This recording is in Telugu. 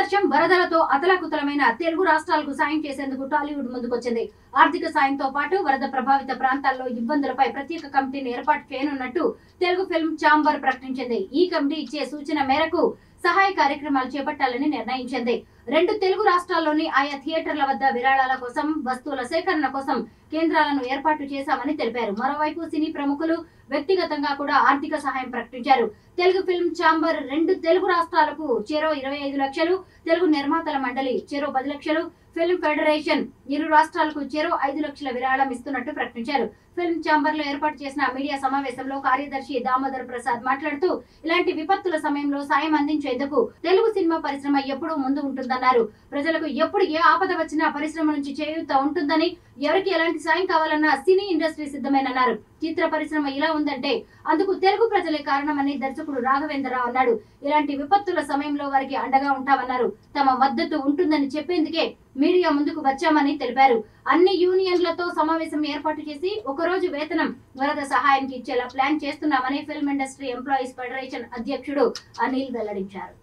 వర్షం వరదలతో అతలాకుతలమైన తెలుగు రాష్ట్రాలకు సాయం చేసేందుకు టాలీవుడ్ ముందుకొచ్చింది. ఆర్థిక సాయంతో పాటు వరద ప్రభావిత ప్రాంతాల్లో ఇబ్బందులపై ప్రత్యేక కమిటీని ఏర్పాటు చేయనున్నట్టు తెలుగు ఫిల్మ్ ఛాంబర్ ప్రకటించింది. ఈ కమిటీ ఇచ్చే సూచన మేరకు సహాయ కార్యక్రమాలు చేపట్టాలని నిర్ణయించింది. 2 తెలుగు రాష్ట్రాల్లోని ఆయా థియేటర్ల వద్ద విరాళాల కోసం, వస్తువుల సేకరణ కోసం కేంద్రాలను ఏర్పాటు చేశామని తెలిపారు. మరోవైపు సినీ ప్రముఖులు వ్యక్తిగతంగా కూడా ఆర్థిక సహాయం ప్రకటించారు. తెలుగు ఫిల్మ్ ఛాంబర్ 2 తెలుగు రాష్ట్రాలకు చెరో 25 లక్షలు, తెలుగు నిర్మాతల మండలి చెరో 10 లక్షలు, ఫిల్మ్ ఫెడరేషన్ ఇరు రాష్ట్రాలకు చెరో 5 లక్షల విరాళం ఇస్తున్నట్టు ప్రకటించారు. ఫిల్మ్ ఛాంబర్ లో ఏర్పాటు చేసిన మీడియా సమావేశంలో కార్యదర్శి దామోదర్ ప్రసాద్ మాట్లాడుతూ, ఇలాంటి విపత్తుల సమయంలో సాయం అందించేందుకు తెలుగు సినిమా పరిశ్రమ ఎప్పుడూ ముందు ఉంటుందన్నారు. ప్రజలకు ఎప్పుడు ఏ ఆపద వచ్చినా పరిశ్రమ నుంచి చేయూత ఉంటుందని, ఎవరికి ఎలాంటి సాయం కావాలన్నా సినీ ఇండస్ట్రీ సిద్ధమేనన్నారు. చిత్ర పరిశ్రమ ఇలా ఉందంటే అందుకు తెలుగు ప్రజలే కారణమని దర్శకుడు రాఘవేంద్రరావు అన్నాడు. ఇలాంటి విపత్తుల సమయంలో వారికి అండగా ఉంటామన్నారు. తమ మద్దతు ఉంటుందని చెప్పేందుకే మీడియా ముందుకు వచ్చామని తెలిపారు. అన్ని యూనియన్లతో సమావేశం ఏర్పాటు చేసి ఒకరోజు వేతనం వరద సహాయానికి ఇచ్చేలా ప్లాన్ చేస్తున్నామని ఫిల్మ్ ఇండస్ట్రీ ఎంప్లాయీస్ ఫెడరేషన్ అధ్యక్షుడు అనిల్ వెల్లడించారు.